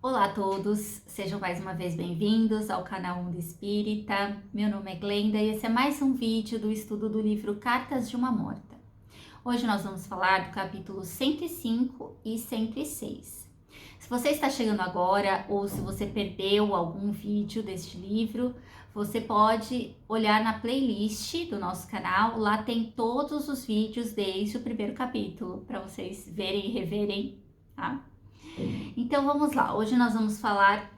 Olá a todos, sejam mais uma vez bem-vindos ao canal Mundo Espírita. Meu nome é Glenda e esse é mais um vídeo do estudo do livro Cartas de uma Morta. Hoje nós vamos falar do capítulo 105 e 106. Se você está chegando agora ou se você perdeu algum vídeo deste livro, você pode olhar na playlist do nosso canal, lá tem todos os vídeos desde o primeiro capítulo para vocês verem e reverem, tá? Então vamos lá, hoje nós vamos falar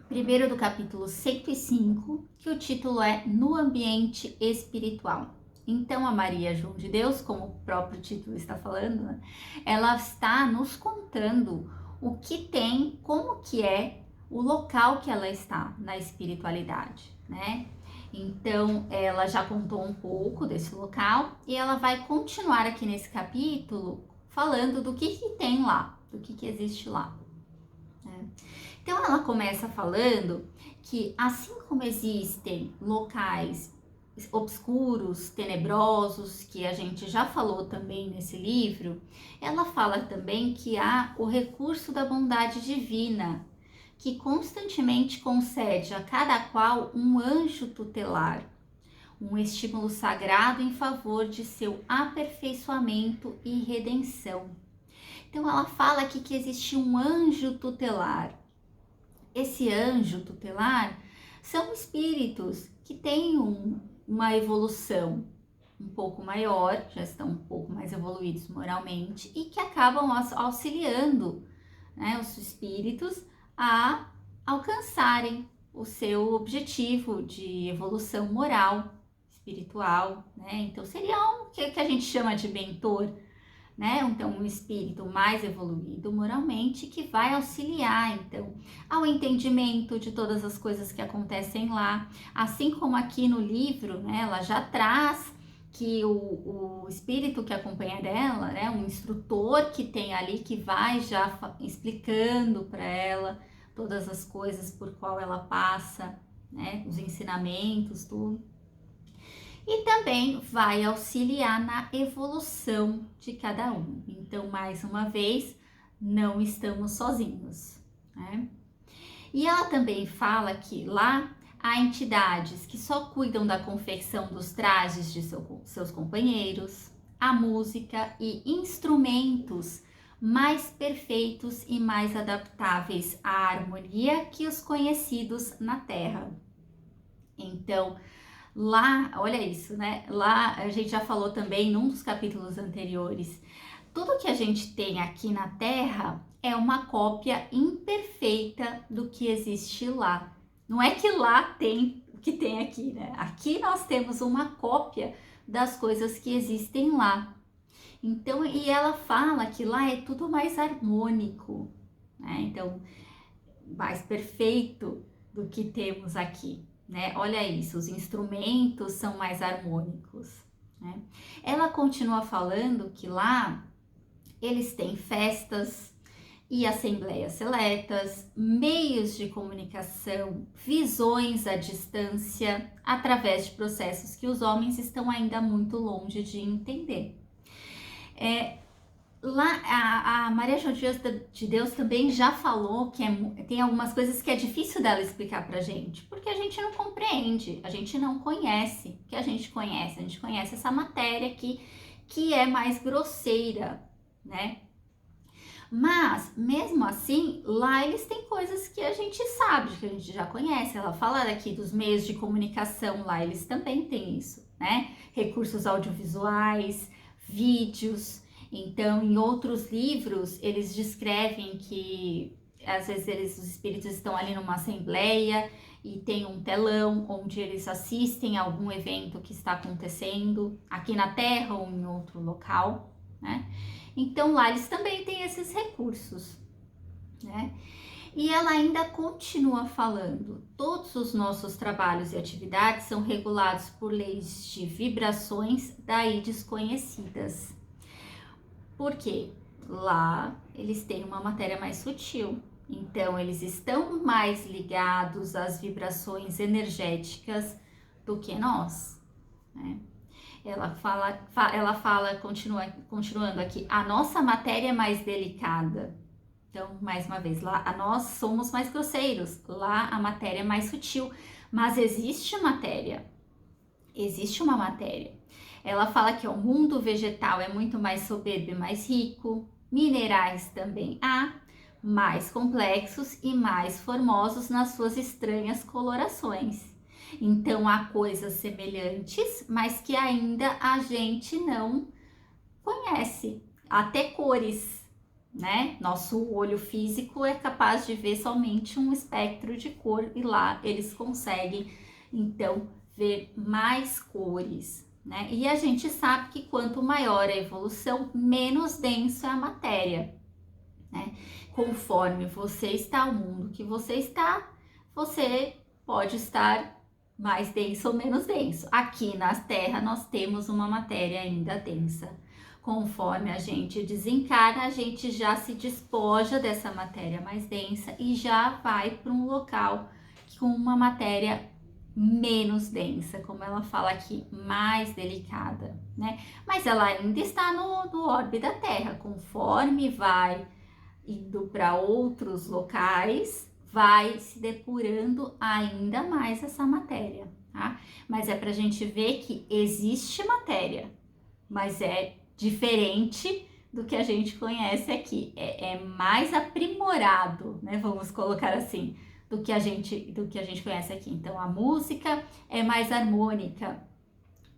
primeiro do capítulo 105, que o título é No Ambiente Espiritual. Então a Maria João de Deus, como o próprio título está falando, né, ela está nos contando o que tem, como que é o local que ela está na espiritualidade, né? Então ela já contou um pouco desse local e ela vai continuar aqui nesse capítulo falando do que tem lá, do que existe lá. Então ela começa falando que assim como existem locais obscuros, tenebrosos, que a gente já falou também nesse livro, ela fala também que há o recurso da bondade divina, que constantemente concede a cada qual um anjo tutelar, um estímulo sagrado em favor de seu aperfeiçoamento e redenção. Então ela fala aqui que existe um anjo tutelar. Esse anjo tutelar são espíritos que têm uma evolução um pouco maior, já estão um pouco mais evoluídos moralmente e que acabam auxiliando, né, os espíritos a alcançarem o seu objetivo de evolução moral, espiritual, né? Então seria um que a gente chama de mentor, né? Então, um espírito mais evoluído moralmente que vai auxiliar, então, ao entendimento de todas as coisas que acontecem lá. Assim como aqui no livro, né, ela já traz que o espírito que acompanha dela, né, um instrutor que tem ali que vai já explicando para ela todas as coisas por qual ela passa, né, os ensinamentos, tudo. E também vai auxiliar na evolução de cada um. Então, mais uma vez, não estamos sozinhos, né? E ela também fala que lá há entidades que só cuidam da confecção dos trajes de seus companheiros, a música e instrumentos mais perfeitos e mais adaptáveis à harmonia que os conhecidos na Terra. Então, lá, olha isso, né? Lá a gente já falou também num dos capítulos anteriores. Tudo que a gente tem aqui na Terra é uma cópia imperfeita do que existe lá. Não é que lá tem o que tem aqui, né? Aqui nós temos uma cópia das coisas que existem lá. Então, e ela fala que lá é tudo mais harmônico, né? Então, mais perfeito do que temos aqui, né? Olha isso, os instrumentos são mais harmônicos, né? Ela continua falando que lá eles têm festas e assembleias seletas, meios de comunicação, visões à distância, através de processos que os homens estão ainda muito longe de entender. Lá, a Maria João de Deus também já falou que tem algumas coisas que é difícil dela explicar pra gente, porque a gente não compreende, a gente não conhece o que a gente conhece essa matéria aqui que é mais grosseira, né? Mas, mesmo assim, lá eles têm coisas que a gente sabe, que a gente já conhece. Ela fala aqui dos meios de comunicação, lá eles também têm isso, né? Recursos audiovisuais, vídeos. Então, em outros livros, eles descrevem que às vezes os espíritos estão ali numa assembleia e tem um telão onde eles assistem a algum evento que está acontecendo aqui na Terra ou em outro local, né? Então, lá eles também têm esses recursos, né? E ela ainda continua falando: todos os nossos trabalhos e atividades são regulados por leis de vibrações daí desconhecidas. Por quê? Lá eles têm uma matéria mais sutil, então eles estão mais ligados às vibrações energéticas do que nós, né? Continuando aqui, a nossa matéria é mais delicada. Então, mais uma vez, lá nós somos mais grosseiros, lá a matéria é mais sutil, mas existe uma matéria. Ela fala que o mundo vegetal é muito mais soberbo e mais rico, minerais também há, mais complexos e mais formosos nas suas estranhas colorações. Então há coisas semelhantes, mas que ainda a gente não conhece, até cores, né? Nosso olho físico é capaz de ver somente um espectro de cor e lá eles conseguem então ver mais cores, né? E a gente sabe que quanto maior a evolução, menos denso é a matéria, né? Conforme você está, o mundo que você está, você pode estar mais denso ou menos denso. Aqui na Terra nós temos uma matéria ainda densa. Conforme a gente desencarna, a gente já se despoja dessa matéria mais densa e já vai para um local com uma matéria menos densa, como ela fala aqui, mais delicada, né? Mas ela ainda está no orbe da Terra. Conforme vai indo para outros locais, vai se depurando ainda mais essa matéria, tá? Mas é para a gente ver que existe matéria, mas é diferente do que a gente conhece aqui, é mais aprimorado, né? Vamos colocar assim, do que a gente conhece aqui. Então a música é mais harmônica,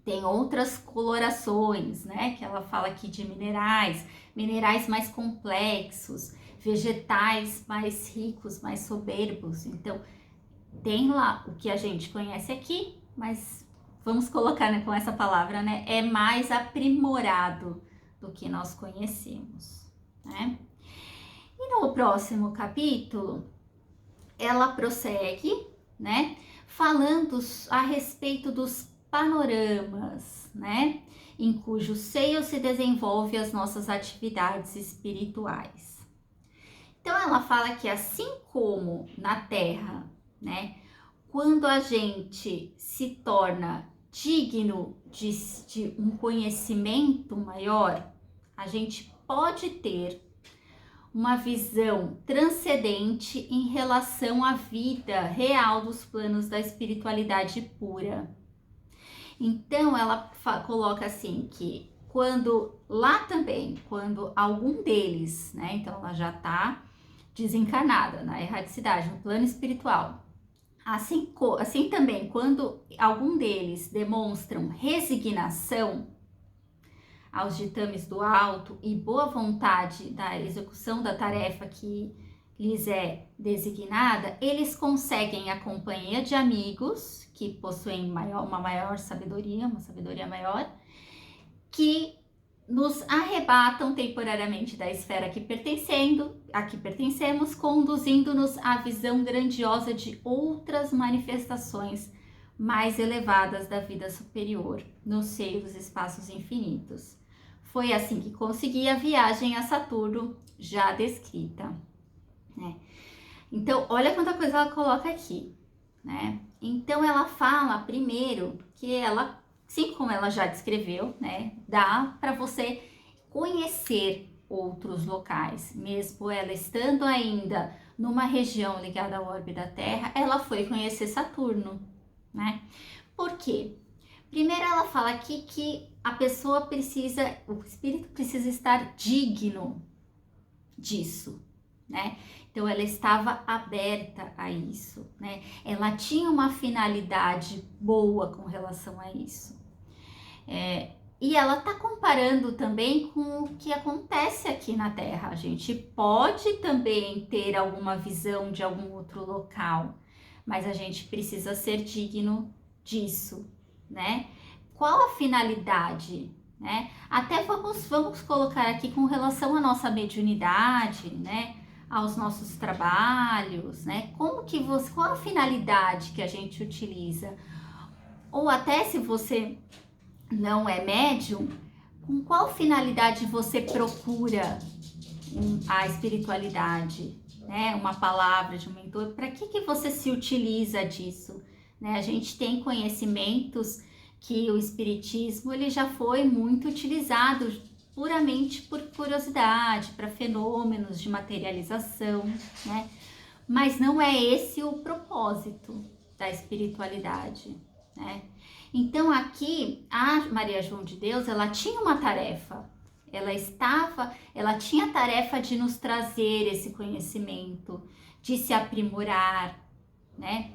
tem outras colorações, né? Que ela fala aqui de minerais mais complexos, vegetais mais ricos, mais soberbos. Então tem lá o que a gente conhece aqui, mas vamos colocar, né, com essa palavra, né? É mais aprimorado do que nós conhecemos, né? E no próximo capítulo, ela prossegue, né? Falando a respeito dos panoramas, né? Em cujo seio se desenvolve as nossas atividades espirituais. Então, ela fala que assim como na Terra, né? Quando a gente se torna digno de um conhecimento maior, a gente pode ter uma visão transcendente em relação à vida real dos planos da espiritualidade pura. Então, ela coloca assim que quando algum deles, né? Então, ela já está desencarnada na erraticidade, no plano espiritual. Assim também, quando algum deles demonstram resignação aos ditames do alto e boa vontade da execução da tarefa que lhes é designada, eles conseguem a companhia de amigos que possuem uma sabedoria maior, que nos arrebatam temporariamente da esfera a que pertencemos, conduzindo-nos à visão grandiosa de outras manifestações mais elevadas da vida superior, no seio dos espaços infinitos. Foi assim que consegui a viagem a Saturno, já descrita, né? Então, olha quanta coisa ela coloca aqui, né? Então, ela fala primeiro que ela, assim como ela já descreveu, né? Dá para você conhecer outros locais, mesmo ela estando ainda numa região ligada ao orbe da Terra, ela foi conhecer Saturno, né? Por quê? Primeiro ela fala aqui que o espírito precisa estar digno disso, né? Então ela estava aberta a isso, né? Ela tinha uma finalidade boa com relação a isso. E ela está comparando também com o que acontece aqui na Terra. A gente pode também ter alguma visão de algum outro local, mas a gente precisa ser digno disso, né? Qual a finalidade, né? Até vamos colocar aqui com relação à nossa mediunidade, né? Aos nossos trabalhos, né? Qual a finalidade que a gente utiliza? Ou até se você não é médium, com qual finalidade você procura a espiritualidade, né? Uma palavra de um mentor, para que você se utiliza disso, né? A gente tem conhecimentos que o espiritismo ele já foi muito utilizado puramente por curiosidade, para fenômenos de materialização, né? Mas não é esse o propósito da espiritualidade, né? Então aqui a Maria João de Deus, ela tinha uma tarefa. Ela tinha a tarefa de nos trazer esse conhecimento, de se aprimorar, né?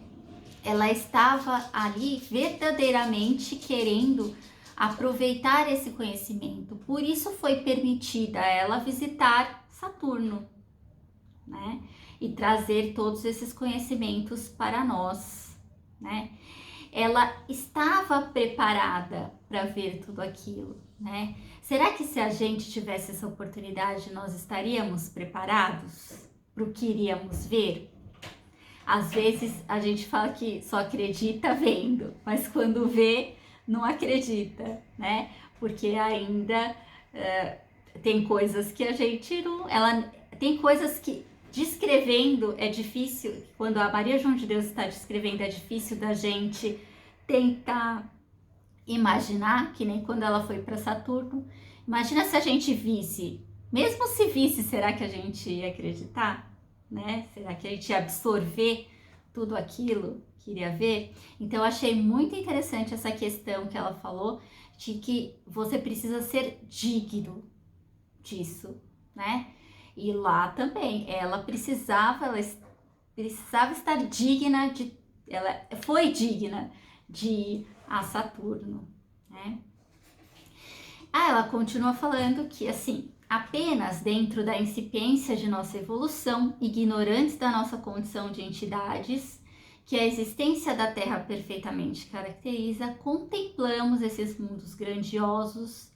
Ela estava ali verdadeiramente querendo aproveitar esse conhecimento. Por isso foi permitida a ela visitar Saturno, né? E trazer todos esses conhecimentos para nós, né? Ela estava preparada para ver tudo aquilo, né? Será que se a gente tivesse essa oportunidade, nós estaríamos preparados para o que iríamos ver? Às vezes a gente fala que só acredita vendo, mas quando vê, não acredita, né? Porque ainda tem coisas que a gente não... tem coisas que descrevendo é difícil, quando a Maria João de Deus está descrevendo, é difícil da gente tentar imaginar, que nem quando ela foi para Saturno. Imagina se a gente visse, mesmo se visse, será que a gente ia acreditar? Né? Será que a gente ia absorver tudo aquilo que iria ver? Então, eu achei muito interessante essa questão que ela falou, de que você precisa ser digno disso, né? E lá também, ela precisava estar digna de... Ela foi digna de ir a Saturno, né? Ela continua falando que, assim, apenas dentro da incipiência de nossa evolução, ignorantes da nossa condição de entidades, que a existência da Terra perfeitamente caracteriza, contemplamos esses mundos grandiosos,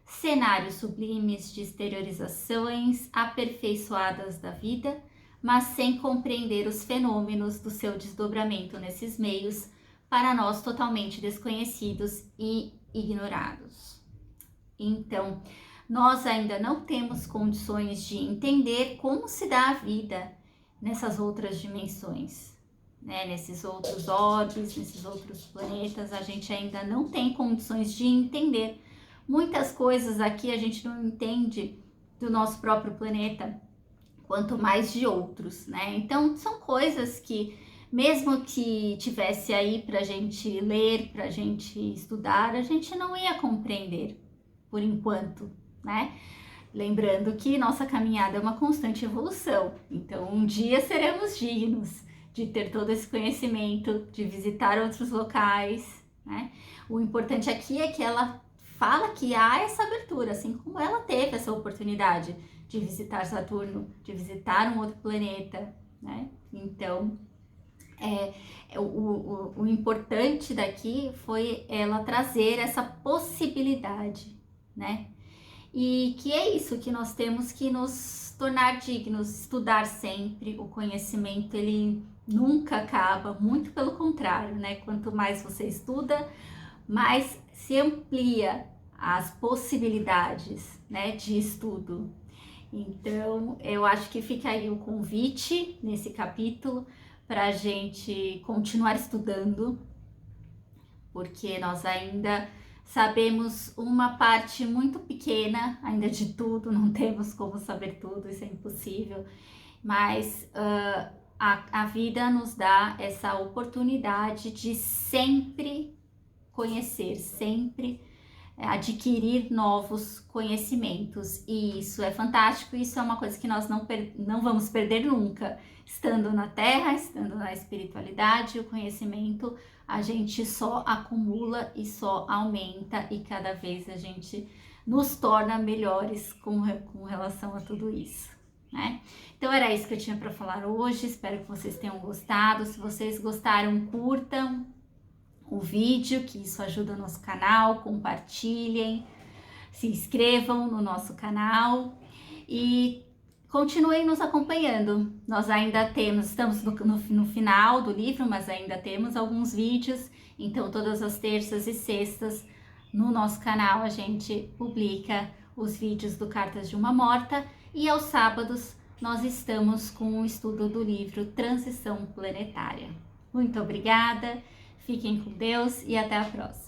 cenários sublimes de exteriorizações aperfeiçoadas da vida, mas sem compreender os fenômenos do seu desdobramento nesses meios, para nós totalmente desconhecidos e ignorados. Então, nós ainda não temos condições de entender como se dá a vida nessas outras dimensões, né? Nesses outros orbes, nesses outros planetas, a gente ainda não tem condições de entender. Muitas coisas aqui a gente não entende do nosso próprio planeta, quanto mais de outros, né? Então, são coisas que, mesmo que tivesse aí pra gente ler, pra gente estudar, a gente não ia compreender, por enquanto, né? Lembrando que nossa caminhada é uma constante evolução, então um dia seremos dignos de ter todo esse conhecimento, de visitar outros locais, né? O importante aqui é que ela fala que há essa abertura, assim como ela teve essa oportunidade de visitar Saturno, de visitar um outro planeta, né? Então, o importante daqui foi ela trazer essa possibilidade, né? E que é isso que nós temos que nos tornar dignos, estudar sempre. O conhecimento, ele nunca acaba, muito pelo contrário, né? Quanto mais você estuda, mais se amplia as possibilidades, né, de estudo. Então, eu acho que fica aí o convite nesse capítulo para a gente continuar estudando, porque nós ainda sabemos uma parte muito pequena ainda de tudo, não temos como saber tudo, isso é impossível, mas a vida nos dá essa oportunidade de sempre conhecer, sempre adquirir novos conhecimentos, e isso é fantástico. Isso é uma coisa que nós não vamos perder nunca, estando na Terra, estando na espiritualidade. O conhecimento a gente só acumula e só aumenta, e cada vez a gente nos torna melhores com relação a tudo isso, né? Então era isso que eu tinha para falar hoje, espero que vocês tenham gostado. Se vocês gostaram, curtam o vídeo, que isso ajuda o nosso canal, compartilhem, se inscrevam no nosso canal e continuem nos acompanhando. Nós ainda estamos no final do livro, mas ainda temos alguns vídeos, então todas as terças e sextas no nosso canal a gente publica os vídeos do Cartas de uma Morta, e aos sábados nós estamos com o estudo do livro Transição Planetária. Muito obrigada! Fiquem com Deus e até a próxima.